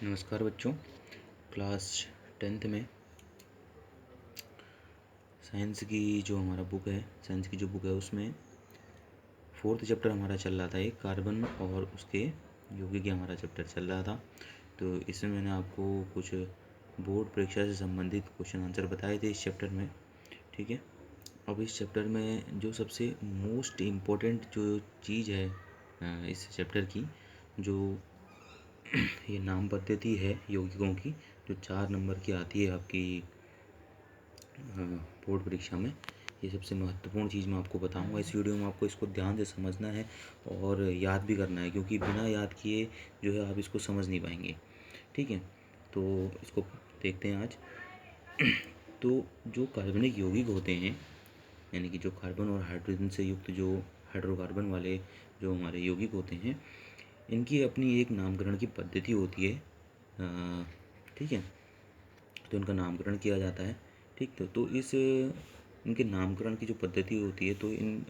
नमस्कार बच्चों। Class 10th में साइंस की जो हमारा बुक है, साइंस की जो बुक है उसमें 4th चैप्टर हमारा चल रहा था, एक कार्बन और उसके यौगिक हमारा चैप्टर चल रहा था। तो इसमें मैंने आपको कुछ बोर्ड परीक्षा से संबंधित क्वेश्चन आंसर बताए थे इस चैप्टर में। ठीक है, अब इस चैप्टर में जो सबसे मोस्ट इम्पोर्टेंट जो चीज़ है इस चैप्टर की, जो ये नाम पद्धति है यौगिकों की, जो 4 नंबर की आती है आपकी बोर्ड परीक्षा में, ये सबसे महत्वपूर्ण चीज़ मैं आपको बताऊंगा इस वीडियो में। आपको इसको ध्यान से समझना है और याद भी करना है, क्योंकि बिना याद किए जो है आप इसको समझ नहीं पाएंगे। ठीक है, तो इसको देखते हैं आज। तो जो कार्बनिक यौगिक होते हैं, यानी कि जो कार्बन और हाइड्रोजन से युक्त जो हाइड्रोकार्बन वाले जो हमारे यौगिक होते हैं, इनकी अपनी एक नामकरण की पद्धति होती है। ठीक है, तो इनका नामकरण किया जाता है। ठीक, तो इस इनके नामकरण की जो पद्धति होती है, तो इन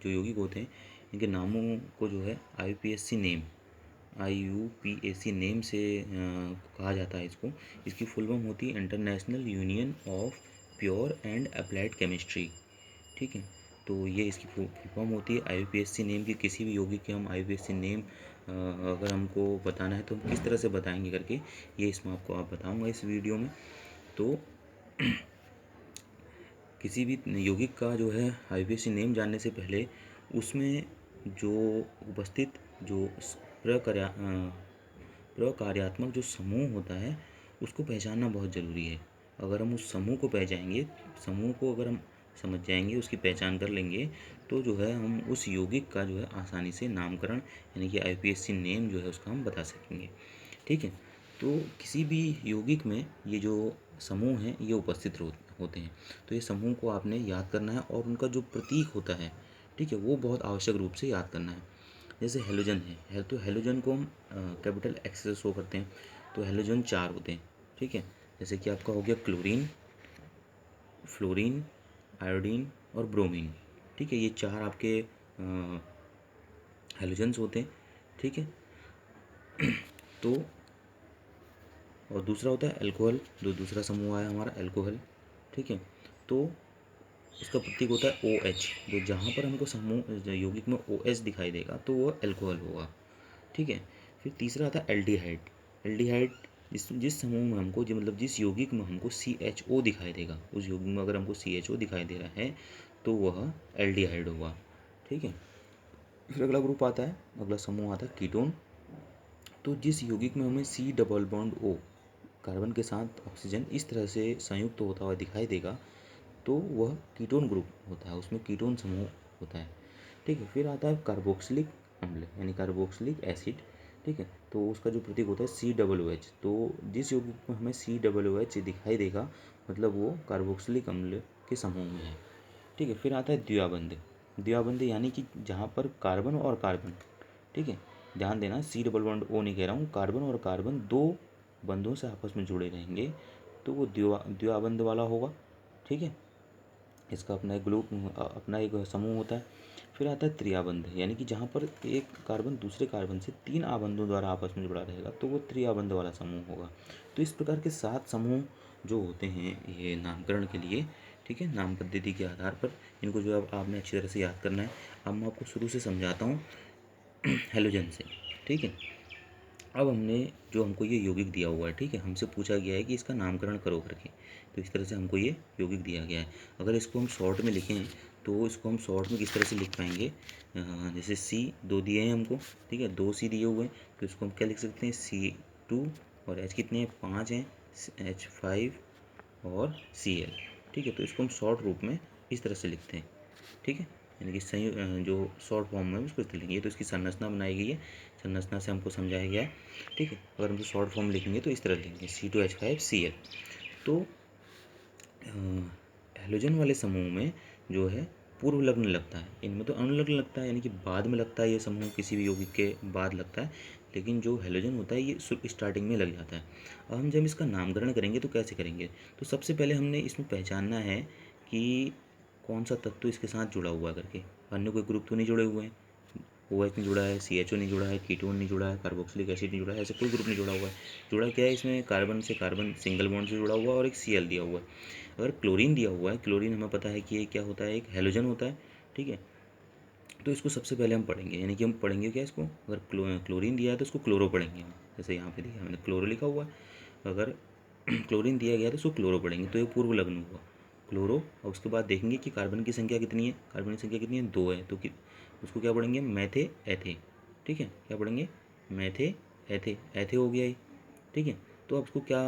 जो यौगिक होते हैं इनके नामों को जो है IUPAC नेम से कहा जाता है इसको। इसकी फुल फॉर्म होती है international union of pure and applied chemistry. ठीक है, तो ये इसकी फुल फॉर्म होती है IUPAC नेम की। किसी भी यौगिक के हम IUPAC नेम अगर हमको बताना है तो हम किस तरह से बताएंगे करके, ये इसमें आपको बताऊंगा इस वीडियो में। तो किसी भी यौगिक का जो है IUPAC नेम जानने से पहले उसमें जो उपस्थित जो प्रकार्यात्मक जो समूह होता है उसको पहचानना बहुत ज़रूरी है। अगर हम उस समूह को पहचानेंगे, समूह को अगर हम समझ जाएंगे, उसकी पहचान कर लेंगे, तो जो है हम उस यौगिक का जो है आसानी से नामकरण यानी कि IUPAC नेम जो है उसका हम बता सकेंगे। ठीक है, तो किसी भी यौगिक में ये जो समूह हैं ये उपस्थित होते हैं। तो ये समूह को आपने याद करना है और उनका जो प्रतीक होता है, ठीक है, वो बहुत आवश्यक रूप से याद करना है। जैसे हेलोजन है तो हेलोजन को हम कैपिटल एक्स से शो करते हैं। तो हेलोजन 4 होते हैं। ठीक है, जैसे कि आपका हो गया क्लोरीन, फ्लोरीन, आयोडीन और ब्रोमीन। ठीक है, ये 4 आपके हेलोजन्स होते हैं। ठीक है, तो और दूसरा होता है अल्कोहल, जो दूसरा समूह आया हमारा अल्कोहल। ठीक है, तो उसका प्रतीक होता है OH, जो जहाँ पर हमको समूह यौगिक में OH दिखाई देगा तो वो अल्कोहल होगा। ठीक है, फिर तीसरा आता है एल्डिहाइड। एल्डिहाइड जिस समूह में हमको जो मतलब जिस यौगिक में हमको CHO दिखाई देगा, उस यौगिक में अगर हमको CHO दिखाई दे रहा है तो वह एल्डिहाइड होगा। ठीक है, फिर अगला ग्रुप आता है, अगला समूह आता है कीटोन। तो जिस यौगिक में हमें C double bond O carbon के साथ ऑक्सीजन इस तरह से संयुक्त होता हुआ दिखाई देगा तो वह कीटोन ग्रुप होता है, उसमें कीटोन समूह होता है। ठीक है, फिर आता है कार्बोक्सिलिक अम्ल यानी कार्बोक्सिलिक एसिड। ठीक है, तो उसका जो प्रतीक होता है COOH। तो जिस यौगिक में हमें COOH दिखाई देगा मतलब वो कार्बोक्सिलिक अम्ल के समूह में है। ठीक है, फिर आता है द्विआबंध। द्विआबंध यानी कि जहाँ पर कार्बन और कार्बन, ठीक है, ध्यान देना C डबल बॉन्ड O नहीं कह रहा हूँ, कार्बन और कार्बन दो बंधों से आपस में जुड़े रहेंगे तो वो द्विआबंध वाला होगा। ठीक है, इसका अपना एक ग्रुप, अपना एक समूह होता है। फिर आता है त्रिआबंध, यानी कि जहाँ पर एक कार्बन दूसरे कार्बन से 3 आबंधों द्वारा आपस में जुड़ा रहेगा तो वो त्रिआबंध वाला समूह होगा। तो इस प्रकार के 7 समूह जो होते हैं ये नामकरण के लिए। ठीक है, नाम पद्धति के आधार पर इनको जो है आपने अच्छी तरह से याद करना है। अब मैं आपको शुरू से समझाता हूँ हेलोजन से। ठीक है, अब हमको ये यौगिक दिया हुआ है, ठीक है, हमसे पूछा गया है कि इसका नामकरण करो करके। तो इस तरह से हमको ये यौगिक दिया गया है। अगर इसको हम शॉर्ट में लिखें तो इसको हम शॉर्ट में किस तरह से लिख पाएंगे, जैसे C 2 दिए हैं हमको, ठीक है, 2 C दिए हुए हैं, तो इसको हम क्या लिख सकते हैं C2 और H कितने हैं 5 हैं, H5 और Cl। ठीक है, तो इसको हम शॉर्ट रूप में इस तरह से लिखते हैं। ठीक है, यानी कि जो शॉर्ट फॉर्म में उसको लिखेंगे तो इसकी संरचना बनाई गई है, संरचना से हमको समझाया गया है। ठीक है, अगर हम शॉर्ट फॉर्म लिखेंगे तो इस तरह लिखेंगे C2H5Cl। तो हेलोजन वाले समूह में जो है पूर्व लग्न लगता है, इनमें तो अनुलग्न लगता है, यानी कि बाद में लगता है। ये समूह किसी भी यौगिक के बाद लगता है, लेकिन जो हेलोजन होता है ये स्टार्टिंग में लग जाता है। अब हम जब इसका नामकरण करेंगे तो कैसे करेंगे, तो सबसे पहले हमने इसमें पहचानना है कि कौन सा तत्व इसके साथ जुड़ा हुआ करके। अन्य कोई ग्रुप तो नहीं जुड़े हुए हैं, OH नहीं जुड़ा है, CHO नहीं जुड़ा है, कीटोन नहीं जुड़ा है, कार्बोक्सिलिक एसिड नहीं जुड़ा है, ऐसे कोई ग्रुप नहीं जुड़ा हुआ है। जुड़ा क्या है इसमें, कार्बन से कार्बन सिंगल बॉन्ड से जुड़ा हुआ है और एक Cl दिया हुआ है। अगर क्लोरीन दिया हुआ है, क्लोरीन हमें पता है कि ये क्या होता है, एक हैलोजन होता है, ठीक है। तो इसको सबसे पहले हम पढ़ेंगे, यानी कि हम पढ़ेंगे क्या इसको, अगर क्लोरीन दिया है तो इसको क्लोरो पढ़ेंगे हम, जैसे यहाँ पे दिया है मैंने क्लोरो लिखा हुआ है। अगर क्लोरीन दिया गया तो उसको क्लोरो पढ़ेंगे, तो ये पूर्व लग्न हुआ क्लोरो। और उसके बाद देखेंगे कि कार्बन की संख्या कितनी है, कार्बन की संख्या कितनी है, 2 है, तो उसको क्या पढ़ेंगे, मैथे एथे, ठीक है, क्या पढ़ेंगे, मैथे एथे, एथे हो गया ये, ठीक है। तो अब इसको क्या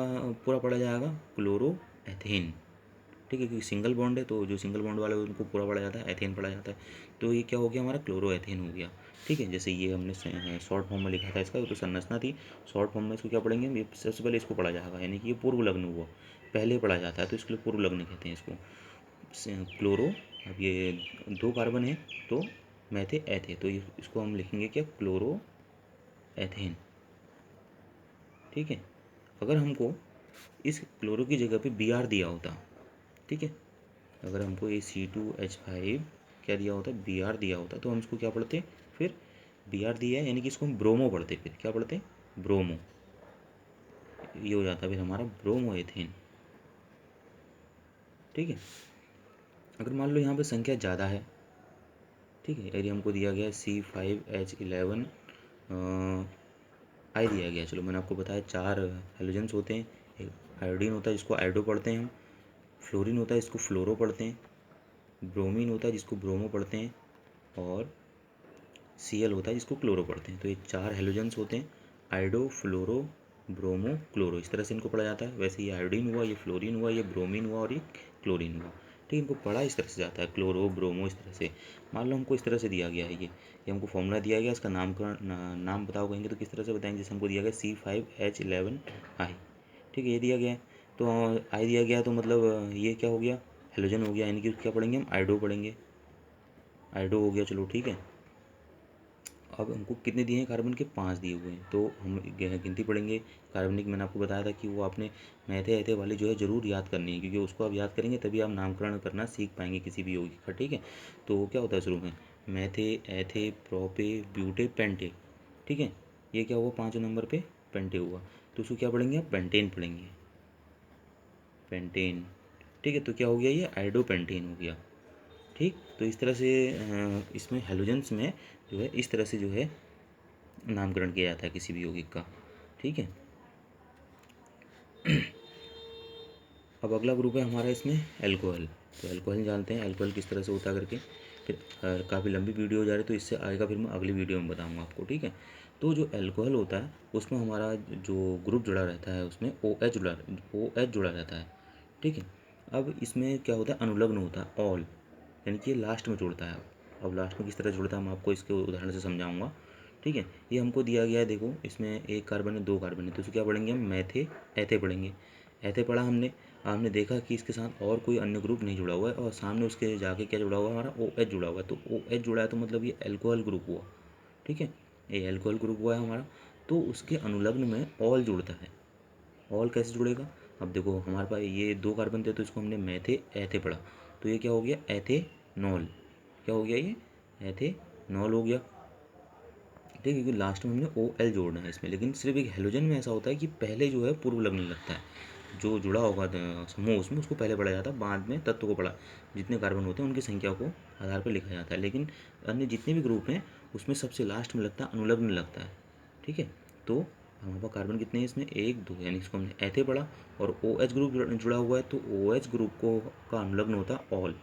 पूरा पढ़ा जाएगा, क्लोरो एथेन, ठीक है, क्योंकि सिंगल बॉन्ड है तो जो सिंगल बॉन्ड वाला है उनको पूरा पढ़ा जाता है, एथेन पढ़ा जाता है। तो ये क्या हो गया हमारा, क्लोरो एथेन हो गया, ठीक है। जैसे ये हमने शॉर्ट फॉर्म में लिखा था इसका, तो संरचना थी, शॉर्ट फॉर्म में इसको क्या पढ़ेंगे, ये सबसे पहले इसको पढ़ा जाएगा, यानी कि ये पूर्व लग्न हुआ, पहले पढ़ा जाता है तो इसके लिए पूर्व लग्न कहते हैं इसको। क्लोरो, अब ये 2 कार्बन है तो मैथे एथे, तो ये इसको हम लिखेंगे क्या, क्लोरो एथेन, ठीक है। अगर हमको इस क्लोरो की जगह पे Br दिया होता, ठीक है, अगर हमको ये C2H5 क्या दिया होता, Br दिया होता, तो हम इसको क्या पढ़ते, फिर Br दिया है यानी कि इसको हम ब्रोमो पढ़ते, फिर क्या पढ़ते, ब्रोमो, ये हो जाता फिर हमारा ब्रोमो एथेन, ठीक है। अगर मान लो यहाँ पे संख्या ज़्यादा है, ठीक है, यदि हमको दिया गया C5H11 आई दिया गया, चलो मैंने आपको बताया 4 हेलोजेंस होते हैं, एक आयोडीन होता है जिसको आयोडो पढ़ते हैं हम, फ्लोरीन होता है इसको फ्लोरो पढ़ते हैं, ब्रोमीन होता है जिसको ब्रोमो पढ़ते हैं, और Cl होता है जिसको क्लोरो पढ़ते हैं। तो ये 4 हेलोजेंस होते हैं, आयोडो, फ्लोरो, ब्रोमो, क्लोरो, इस तरह से इनको पढ़ा जाता है। वैसे ये आयोडीन हुआ, ये फ्लोरीन हुआ, ये ब्रोमीन हुआ और ये क्लोरीन हुआ, ठीक, इनको पढ़ा इस तरह से जाता है, क्लोरो, ब्रोमो, इस तरह से। मान लो हमको इस तरह से दिया गया है, ये हमको फॉर्मूला दिया गया, इसका नाम बताओ कहेंगे तो किस तरह से बताएंगे, जैसे हमको दिया गया C5H11 आई, ठीक है, ये दिया गया है, तो आई दिया गया तो मतलब ये क्या हो गया, हेलोजन हो गया, यानी कि क्या पढ़ेंगे हम, आयोडो पढ़ेंगे, आयोडो हो गया, चलो ठीक है। अब हमको कितने दिए हैं, कार्बन के 5 दिए हुए हैं, तो हम गिनती पढ़ेंगे कार्बनिक, मैंने आपको बताया था कि वो आपने मैथे एथे वाली जो है ज़रूर याद करनी है, क्योंकि उसको आप याद करेंगे तभी आप नामकरण करना सीख पाएंगे किसी भी यौगिक का, ठीक है। तो क्या होता है शुरू में, मैथे एथे प्रोपे ब्यूटे पेंटे, ठीक है, ये क्या हुआ 5 नंबर पे, पेंटे हुआ, तो उसको क्या पढ़ेंगे आप, पेंटेन पढ़ेंगे, पेंटेन, ठीक है। तो क्या हो गया, ये आयोडो पेंटेन हो गया, ठीक। तो इस तरह से इसमें हेलोजेंस में जो है इस तरह से जो है नामकरण किया जाता है किसी भी यौगिक का, ठीक है। अब अगला ग्रुप है हमारा इसमें एल्कोहल, तो एल्कोहल जानते हैं एल्कोहल किस तरह से होता करके, फिर काफ़ी लंबी वीडियो हो जा रही है तो इससे आएगा, फिर मैं अगली वीडियो में बताऊंगा आपको, ठीक है। तो जो एल्कोहल होता है उसमें हमारा जो ग्रुप जुड़ा रहता है उसमें OH जुड़ा रहता है, ठीक है। अब इसमें क्या होता है, अनुलग्न होता है, ऑल, यानी कि ये लास्ट में जुड़ता है। अब लास्ट में किस तरह जुड़ता है मैं आपको इसके उदाहरण से समझाऊंगा, ठीक है। ये हमको दिया गया है, देखो इसमें 1 कार्बन है, 2 कार्बन है, तो इसे क्या पढ़ेंगे हम, मैथे एथे पढ़ेंगे, एथे पढ़ा हमने। हमने देखा कि इसके साथ और कोई अन्य ग्रुप नहीं जुड़ा हुआ है, और सामने उसके जाके क्या जुड़ा हुआ है, हमारा OH जुड़ा हुआ है, तो OH जुड़ा है तो मतलब ये एल्कोहल ग्रुप हुआ, ठीक है, ये एल्कोहल ग्रुप हुआ है हमारा। तो उसके अनुलग्न में ऑल जुड़ता है, ऑल कैसे जुड़ेगा, अब देखो हमारे पास ये 2 कार्बन थे तो इसको हमने मैथे एथे पढ़ा, तो ये क्या हो गया, एथेनॉल, क्या हो गया, ये एथेनॉल हो गया, ठीक है, क्योंकि लास्ट में हमने OL जोड़ना है इसमें। लेकिन सिर्फ एक हेलोजन में ऐसा होता है कि पहले जो है पूर्व लगने लगता है, जो जुड़ा होगा समूह उसमें उसको पहले पढ़ा जाता है, बाद में तत्व को पढ़ा, जितने कार्बन होते हैं उनकी संख्या को आधार पर लिखा जाता है। लेकिन अन्य जितने भी ग्रुप हैं उसमें सबसे लास्ट में लगता है, अनुलग्न लगता है, ठीक है। तो हमारे पास कार्बन कितने हैं इसमें, 1 2, यानी इसको हमने एथे पढ़ा, और OH ग्रुप जुड़ा हुआ है तो OH ग्रुप को का अनुलग्न होता है ऑल,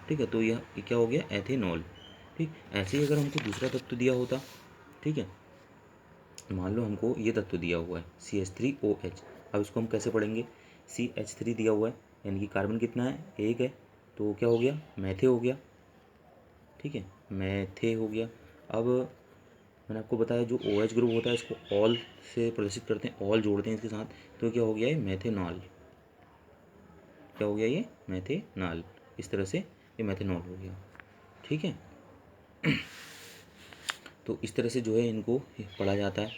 ठीक है। तो यह क्या हो गया, एथेनॉल, ठीक। ऐसे ही अगर हमको दूसरा तत्व दिया होता, ठीक है, मान लो हमको ये तत्व दिया हुआ है CH3OH, अब इसको हम कैसे पढ़ेंगे, CH3 दिया हुआ है, यानी कि कार्बन कितना है, 1 है, तो क्या हो गया, मैथे हो गया, ठीक है, मैथे हो गया। अब मैंने आपको बताया जो OH ग्रुप होता है इसको ऑल से प्रदर्शित करते हैं, ऑल जोड़ते हैं इसके साथ, तो क्या हो गया, ये मैथेनॉल, क्या हो गया, ये मैथेनॉल, इस तरह से ये मैथेनॉल हो गया, ठीक है। तो इस तरह से जो है इनको पढ़ा जाता है,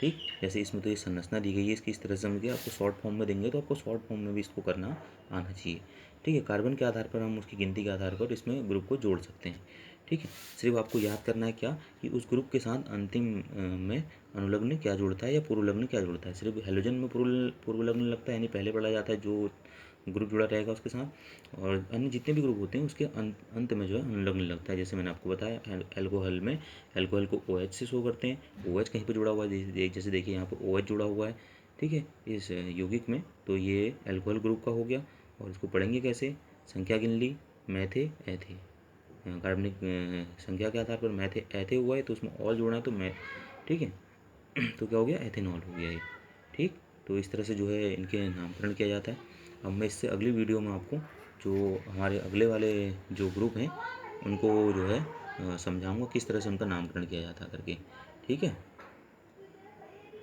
ठीक। जैसे इसमें तो ये संरचना दी गई है इसकी, इस तरह से समझिए, आपको शॉर्ट फॉर्म में देंगे तो आपको शॉर्ट फॉर्म में भी इसको करना आना चाहिए, ठीक है। कार्बन के आधार पर हम उसकी गिनती के आधार पर इसमें ग्रुप को जोड़ सकते हैं, ठीक है। सिर्फ आपको याद करना है क्या कि उस ग्रुप के साथ अंतिम में अनुलग्न क्या जुड़ता है या पूर्वलग्न क्या जुड़ता है। सिर्फ हेलोजन में पूर्वलग्न लगता है, यानी पहले पढ़ा जाता है जो ग्रुप जुड़ा रहेगा उसके साथ, और अन्य जितने भी ग्रुप होते हैं उसके अंत में जो है अनुलग्न लगता है। जैसे मैंने आपको बताया एल्कोहल में एल्कोहल को OH से शो करते हैं, OH कहीं पर जुड़ा हुआ है, जैसे देखिए यहाँ पर OH जुड़ा हुआ है, ठीक है, इस यौगिक में, तो ये एल्कोहल ग्रुप का हो गया। और इसको पढ़ेंगे कैसे, संख्या गिन ली, मैथे एथे, कार्बनिक संख्या के आधार पर मैथे एथे हुआ है तो उसमें ऑल जोड़ना है तो मै, ठीक है, तो क्या हो गया, एथेनॉल हो गया ये। ठीक, तो इस तरह से जो है इनके नामकरण किया जाता है। अब मैं इससे अगली वीडियो में आपको जो हमारे अगले वाले जो ग्रुप हैं उनको जो है समझाऊंगा किस तरह से उनका नामकरण किया जाता है करके। ठीक है।